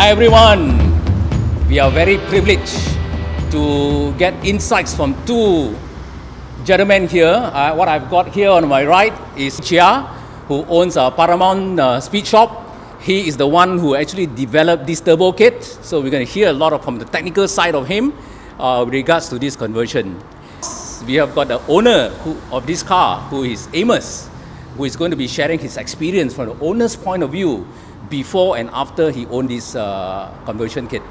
Hi everyone, we are very privileged to get insights from two gentlemen here. What I've got here on my right is Cheah, who owns a Paramount Speed Shop. He is the one who actually developed this turbo kit, so we're going to hear a lot from the technical side of him with regards to this conversion. We have got the owner of this car, who is Amos, who is going to be sharing his experience from the owner's point of view before and after he owned this conversion kit.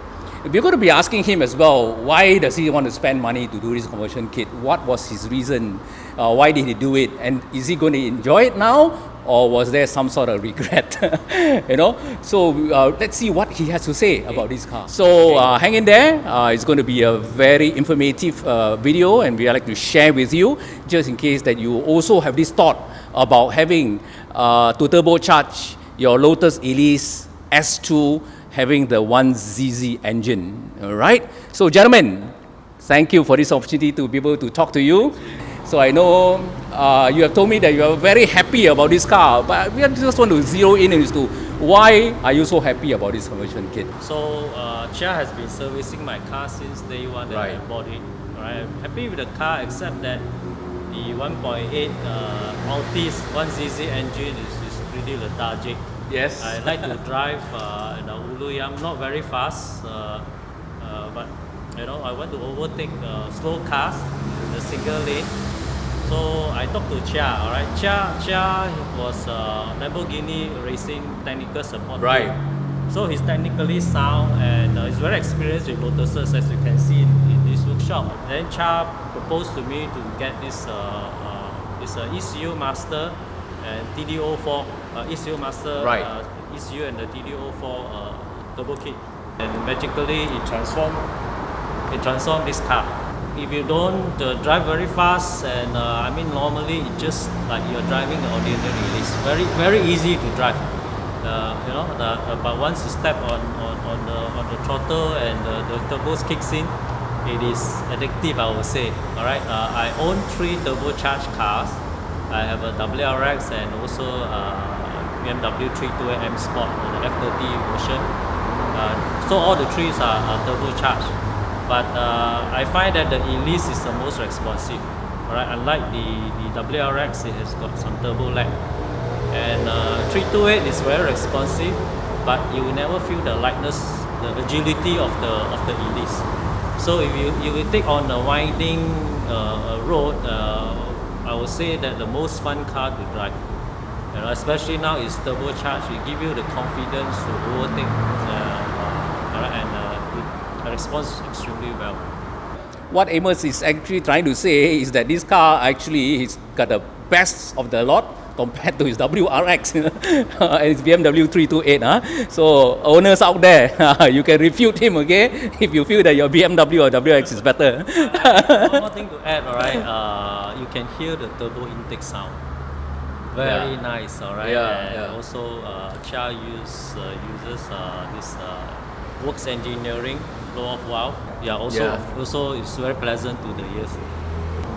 We're going to be asking him as well, why does he want to spend money to do this conversion kit? What was his reason? Why did he do it? And is he going to enjoy it now? Or was there some sort of regret? So let's see what he has to say about this car. So hang in there. It's going to be a very informative video, and we like to share with you, just in case that you also have this thought about having to turbocharge your Lotus Elise S2 having the 1ZZ engine. All right. So gentlemen, thank you for this opportunity to be able to talk to you. So I know you have told me that you are very happy about this car, but we just want to zero in as to why are you so happy about this conversion kit? So Cheah has been servicing my car since day one that I bought it. Right. I'm happy with the car, except that the 1.8 Altis 1ZZ engine is pretty lethargic. Yes. I like to drive in a Ulu. I'm not very fast, but I want to overtake slow cars in the single lane. So I talked to Cheah. All right, Cheah was Lamborghini racing technical support. Right. So he's technically sound and he's very experienced with Lotuses, as you can see in this workshop. Then Cheah proposed to me to get this ECU Master and TDO4 ECU Master, ECU and the TDO4 turbo kit, and magically it transformed this car. If you don't drive very fast, and normally it's just like you're driving the ordinary Elise. Very easy to drive. But once you step on the throttle and the turbos kicks in, it is addictive, I would say. All right. I own 3 turbocharged cars. I have a WRX and also BMW 328 M Sport, the F30 version. So all the 3s are turbocharged. But I find that the Elise is the most responsive. Alright, unlike the WRX, it has got some turbo lag. And 328 is very responsive, but you will never feel the lightness, the agility of the Elise. So if you will take on a winding road, I would say that the most fun car to drive. Especially now it's turbocharged, it gives you the confidence to overtake, and it responds extremely well. What Amos is actually trying to say is that this car actually has got the best of the lot compared to his WRX and his BMW 328. So owners out there, you can refute him, okay, if you feel that your BMW or WRX is better. One more thing to add, alright, you can hear the turbo intake sound. Very nice, alright. And also Cheah uses this works engineering blow-off valve. Also it's very pleasant to the ears.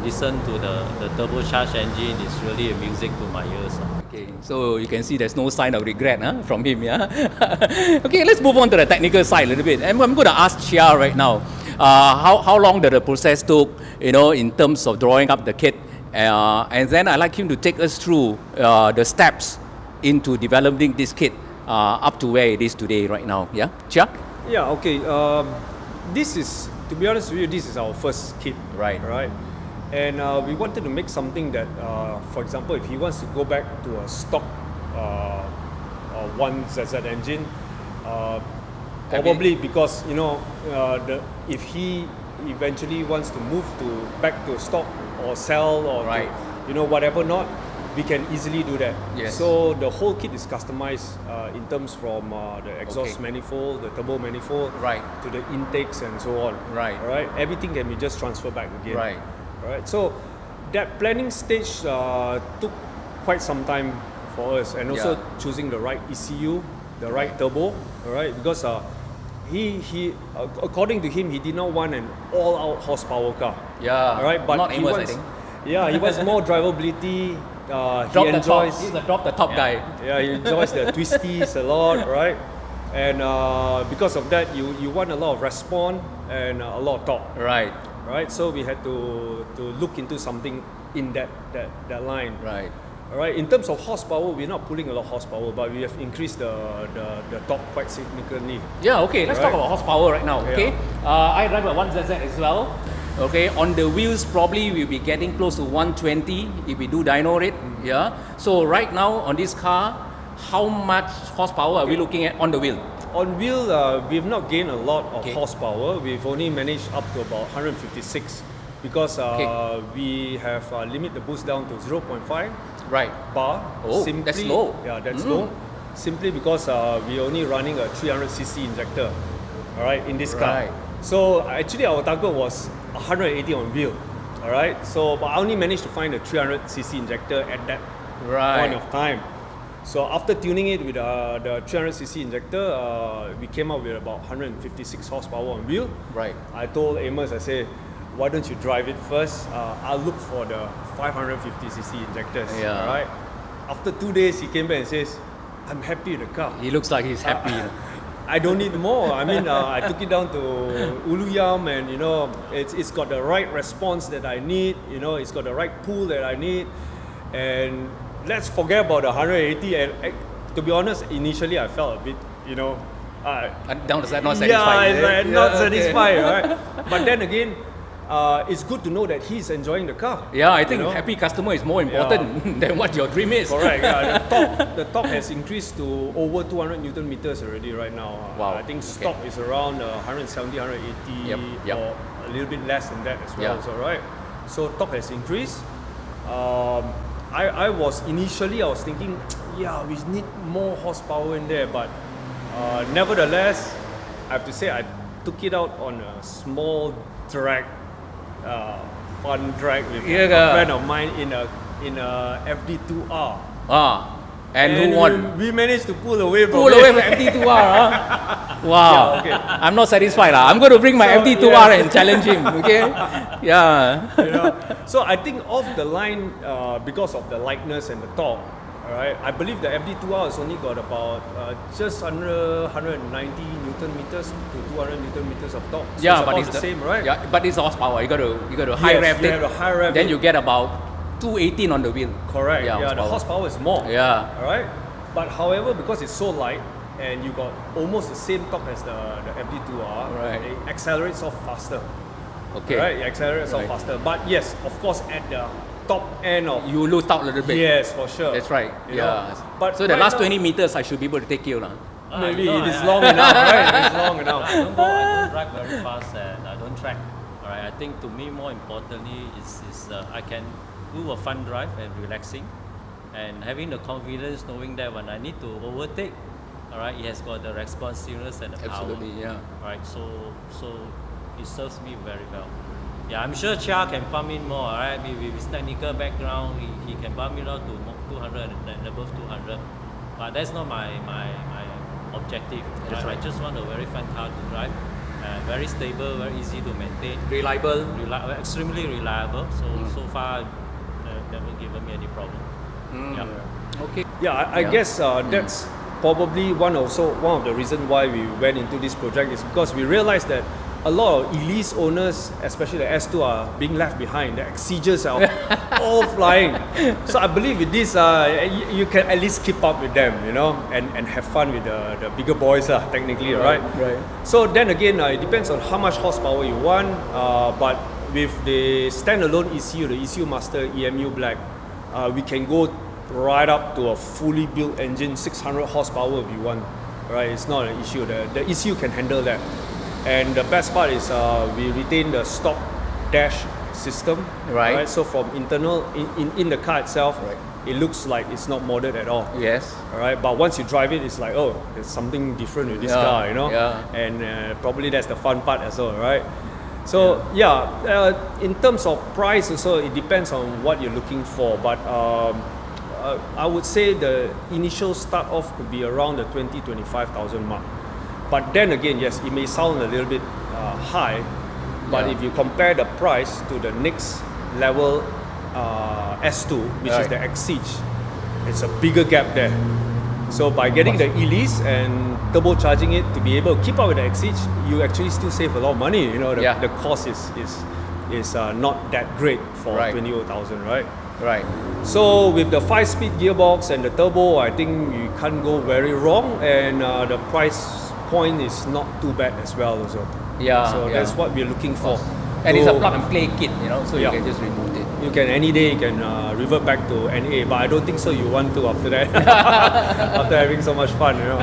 Listen to the turbocharged engine, is really music to my ears. Okay, so you can see there's no sign of regret from him. Okay, let's move on to the technical side a little bit. And I'm going to ask Cheah right now, how long did the process took, in terms of drawing up the kit? And then I'd like him to take us through the steps into developing this kit up to where it is today right now. Yeah, Cheah? Yeah, okay. This is, to be honest with you, this is our first kit. Right. And we wanted to make something that, for example, if he wants to go back to a stock 1ZZ engine, probably because if he eventually wants to move back to stock or sell or whatever not, we can easily do that. Yes. So the whole kit is customized in terms from the exhaust manifold, the turbo manifold, to the intakes and so on. Right. All right. Everything can be just transferred back again. Right. All right. So that planning stage took quite some time for us, and also choosing the right ECU, the right turbo. All right, because he according to him, he did not want an all-out horsepower car. Yeah. All right, but not he Amos, wants, I think. Yeah, he wants more drivability. He enjoys. He's a drop the top guy. Yeah, he enjoys the twisties a lot, right? and because of that, you want a lot of response and a lot of torque. Right. Right. So we had to look into something in that line. Right. All right. In terms of horsepower, we're not pulling a lot of horsepower, but we have increased the torque quite significantly. Yeah, okay, let's talk Right. about horsepower right now, okay? Yeah. I drive a 1ZZ as well. Okay, on the wheels probably we'll be getting close to 120 if we do dyno rate, yeah? So right now on this car, how much horsepower are we looking at on the wheel? On wheel, we've not gained a lot of Okay. horsepower. We've only managed up to about 156 because we have limit the boost down to 0.5 Right. bar. Oh, that's low. Yeah, that's low. Simply because we're only running a 300cc injector, all right, in this car. Right. So actually our target was 180 on wheel, all right. So but I only managed to find a 300cc injector at that point of time. So after tuning it with the 300cc injector, we came up with about 156 horsepower on wheel. Right. I told Amos, I said, why don't you drive it first? I'll look for the 550cc injectors. Yeah. All right. After 2 days, he came back and says, I'm happy with the car. He looks like he's happy. I don't need more. I mean, I took it down to Uluyam, and it's got the right response that I need. It's got the right pull that I need. And let's forget about the 180. And to be honest, initially I felt a bit, Not satisfied. yeah, not okay. satisfied, right? But then again, it's good to know that he's enjoying the car. Yeah, I think you know? happy customer is more important than what your dream is. Correct. Yeah, the top has increased to over 200 Newton meters already right now. Wow. I think stock is around 170, 180, Yep. or a little bit less than that as well. Yeah. So right. So top has increased. I was thinking, yeah, we need more horsepower in there, but nevertheless, I have to say I took it out on a small drag, fun drag with a friend of mine in a FD2R. And who won? We managed to pull away from Pull away from FD2R, Wow. Yeah, okay. I'm not satisfied. I'm going to bring my FD2R and challenge him, okay? Yeah. So I think off the line, because of the lightness and the torque, all right, I believe the FD2R has only got about just under 190 Newton meters to 200 Newton meters of torque. So Yeah, it's but about it's the same, right? Yeah, but it's horsepower. You got to high Yes, rev you it. have to high rev Then it. you get about 218 on the wheel. Correct. Yeah, Yeah, the horsepower is more. Yeah. All right. But however, because it's so light and you got almost the same torque as the FD2R, Right. it accelerates off faster. Okay. Right, it accelerates off Right. faster. But yes, of course, at the top end of You lose out a little bit. yes, for sure. That's right. You know? Yeah. But So the right last now- 20 meters, I should be able to take you now. Maybe No, it is I- long enough, right? It is long enough. I don't drive very fast and I don't track. Alright, I think to me more importantly is I can do a fun drive and relaxing, and having the confidence knowing that when I need to overtake, alright, it has got the responsiveness and the power. Absolutely, yeah. Alright, so it serves me very well. Yeah, I'm sure Cheah can pump in more. Alright, with his technical background, he can pump it out to 200 and above 200. But that's not my objective. That's right. I just want a very fun car to drive, very stable, very easy to maintain, Reliable. extremely reliable. So far, never given me any problem. Yeah. Okay. Yeah, I guess that's probably one of the reasons why we went into this project is because we realized that a lot of Elise owners, especially the S2, are being left behind. The Exiges are all flying. So I believe with this, you can at least keep up with them, and have fun with the bigger boys, technically, right? Right. So then again, it depends on how much horsepower you want. But with the standalone ECU, the ECU Master EMU Black, we can go right up to a fully built engine, 600 horsepower if you want. Right? It's not an issue. The ECU can handle that. And the best part is we retain the stock dash system. Right. So from internal in the car itself, it looks like it's not modded at all. Yes. All right, but once you drive it, it's like, oh, there's something different with this car, Yeah. And probably that's the fun part as well, right? So in terms of price also, it depends on what you're looking for. But I would say the initial start off could be around the 20,000-25,000 mark. But then again, yes, it may sound a little bit high, but if you compare the price to the next level S2, which is the Exige, it's a bigger gap there. So by getting the Elise and turbocharging it to be able to keep up with the Exige, you actually still save a lot of money. You know, the cost is not that great for 20,000, right? Right. So with the 5-speed gearbox and the turbo, I think you can't go very wrong, and the price point is not too bad as well also. Yeah. So that's what we're looking for. And it's a plug and play kit, you know, so you can just remove it. You can any day you can revert back to NA, but I don't think so. You want to after that, after having so much fun, you know.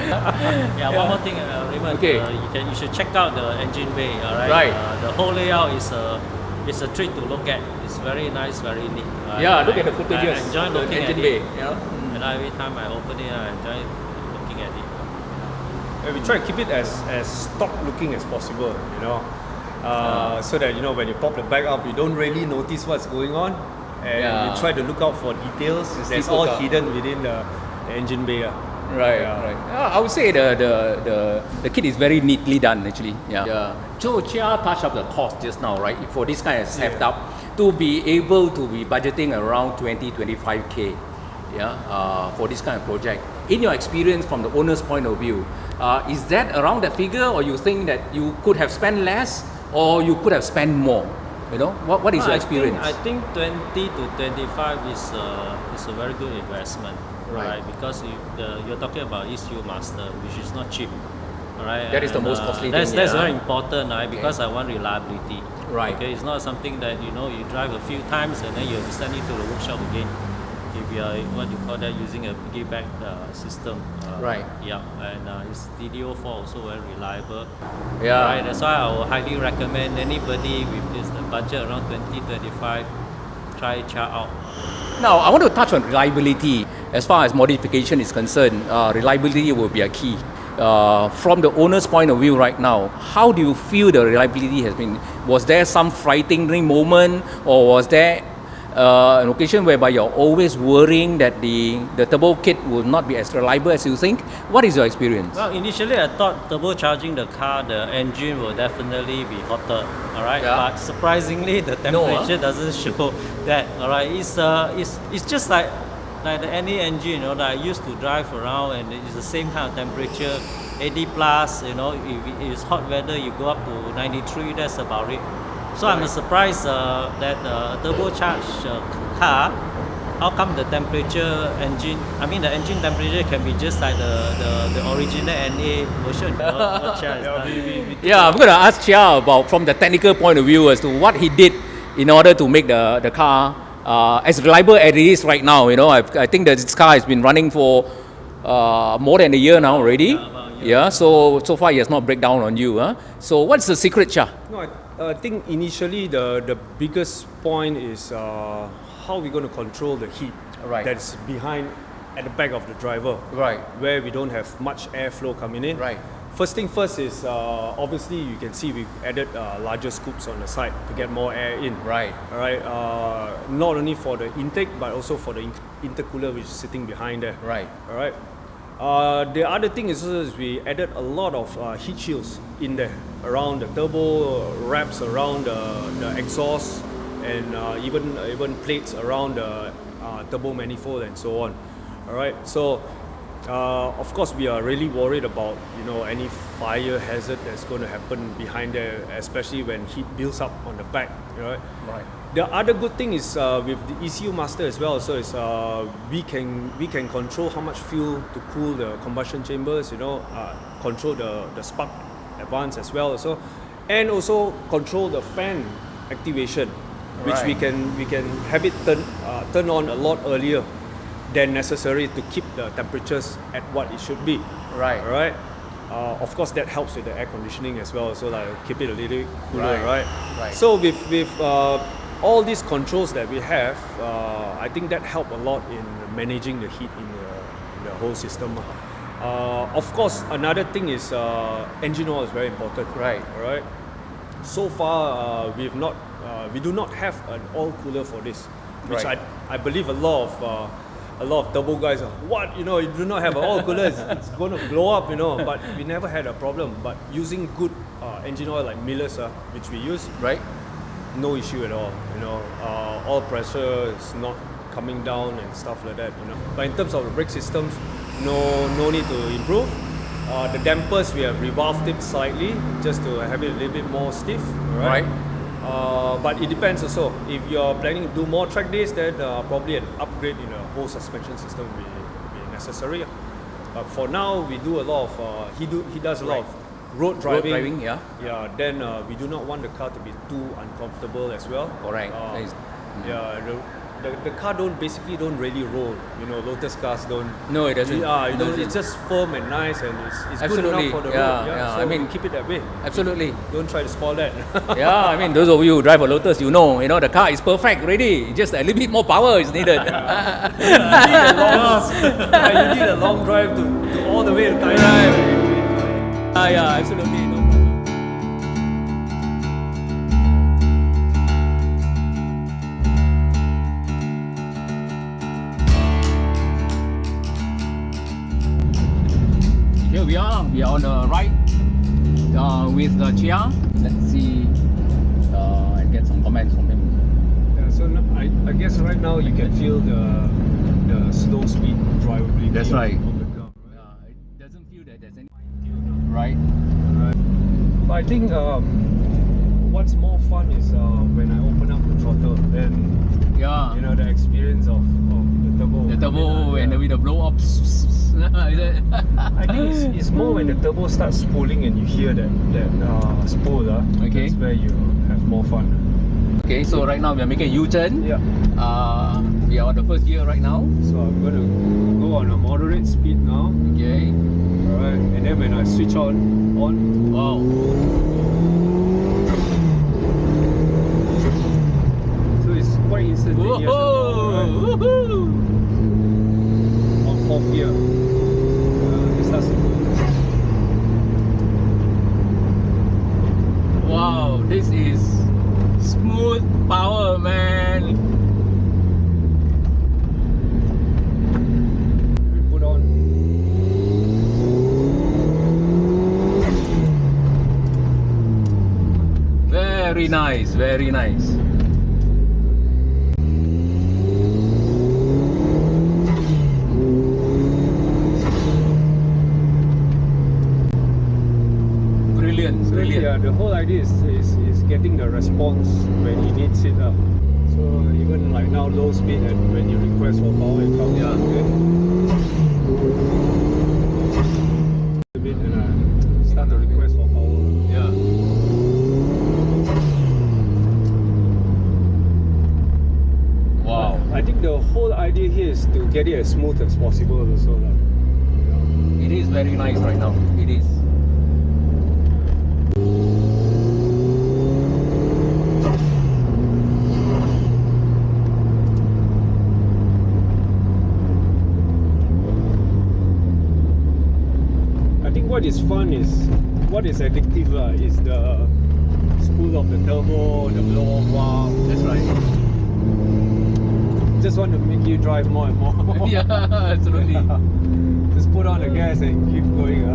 One more thing, Raymond. Okay. You should check out the engine bay. Alright. Right. The whole layout is a treat to look at. It's very nice, very neat. Yeah, look at the footages. I enjoy the looking engine at bay. it. You know? And every time I open it, I enjoy looking at it. We try to keep it as stock looking as possible, you know. So that, you know, when you pop the bag up, you don't really notice what's going on, and you try to look out for details that's all hidden within the engine bay. Right. I would say the kit is very neatly done actually. Yeah. So Cheah touched up the cost just now, right? For this kind of setup, to be able to be budgeting around 20-25K, for this kind of project. In your experience, from the owner's point of view, is that around that figure, or you think that you could have spent less, or you could have spent more? You know, what is your experience? I think 20 to 25 is a very good investment, right? Because you're talking about ECU master, which is not cheap, right? That is the most costly thing. That's very important, right? Okay. Because I want reliability. Right. Okay, it's not something that you drive a few times and then you have to send it to the workshop again. If you are what you call that, using a piggyback system, right? Yeah, and its DDO4 also very reliable. Yeah, right. That's why I would highly recommend anybody with this budget around 20-25, try Cheah out. Now I want to touch on reliability. As far as modification is concerned, reliability will be a key. From the owner's point of view right now, how do you feel the reliability has been? Was there some frightening moment, or was there an occasion whereby you're always worrying that the turbo kit will not be as reliable as you think? What is your experience? Well, initially I thought turbocharging the car, the engine will definitely be hotter, alright? Yeah. But surprisingly, the temperature doesn't show that, alright? It's just like any engine, that I used to drive around, and it's the same kind of temperature, 80 plus, if it's hot weather, you go up to 93, that's about it. So I'm surprised that the turbocharged car, how come the the engine temperature can be just like the original NA version? What Cheah has done. Yeah, I'm going to ask Cheah about, from the technical point of view, as to what he did in order to make the car as reliable as it is right now. I think that this car has been running for more than a year now already. Yeah, so far it has not break down on you. Huh? So what's the secret, Cheah? No, I think initially the biggest point is how we're going to control the heat that's behind at the back of the driver, where we don't have much airflow coming in. First thing first is obviously you can see we've added larger scoops on the side to get more air in. Alright. Not only for the intake but also for the intercooler which is sitting behind there. Alright. The other thing is we added a lot of heat shields in there around the turbo, wraps around the exhaust, and even plates around the turbo manifold and so on. Alright, so of course we are really worried about any fire hazard that's going to happen behind there, especially when heat builds up on the back. The other good thing is with the ECU master as well. So it's we can control how much fuel to cool the combustion chambers. Control the spark advance as well. And also control the fan activation, which we can have it turn on a lot earlier than necessary to keep the temperatures at what it should be. Alright. Of course, that helps with the air conditioning as well. So keep it a little cooler. So with all these controls that we have, I think that help a lot in managing the heat in the whole system. Of course, another thing is engine oil is very important. Alright. So far, we do not have an oil cooler for this, which I believe a lot of turbo guys are, what, you do not have an oil cooler, it's going to blow up, but we never had a problem. But using good engine oil like Miller's, which we use, no issue at all. Oil pressure is not coming down and stuff like that. But in terms of the brake systems, no need to improve. The dampers, we have revolved it slightly just to have it a little bit more stiff. Right. But it depends also. If you're planning to do more track days, then probably an upgrade in the whole suspension system will be necessary. But for now, we do a lot of he does a lot of road driving. Yeah. Yeah. Then we do not want the car to be too uncomfortable as well. Correct. Yeah. The car don't really roll. You know, Lotus cars don't. No, it doesn't. Yeah, It doesn't. it's just firm and nice, and it's good Absolutely. enough for the Yeah, road. yeah. So I mean, keep it that way. Absolutely. Don't try to spoil that. Yeah, I mean, those of you who drive a Lotus, you know, the car is perfect, ready. Just a little bit more power is needed. You need a long drive to all the way to Thailand. Yeah, absolutely. No. Here we are on the right with Cheah. Let's see and get some comments from him. Yeah, so I guess right now you can feel the slow speed drivability. That's right. Of the car. It doesn't feel that there's any... Right? But I think what's more fun is when I open up the throttle, then Yeah. you know the experience of the turbo. The turbo and with the blow up. I think it's more when the turbo starts spooling and you hear that spool. Okay. That's where you have more fun. Okay, so right now we are making a U-turn. Yeah. We are on the first gear right now. So I'm going to go on a moderate speed now. Okay. Alright. And then when I switch on. Wow. So it's quite instantaneous. Whoa! Woohoo! On fourth gear. It starts to move. Wow, this is smooth power, man. We put on. Very nice, very nice. Brilliant, brilliant. Yeah, the whole idea is getting the response when he needs it up. So even like now low speed, and when you request for power, it comes Yeah. a bit and I start to request for power. Yeah. Wow. I think the whole idea here is to get it as smooth as possible also. It is very nice right now. It is. I think what is fun is, what is addictive is the spool of the turbo, the blow off valve. That's right. Just want to make you drive more and more. Yeah, absolutely. Just put on the gas and keep going.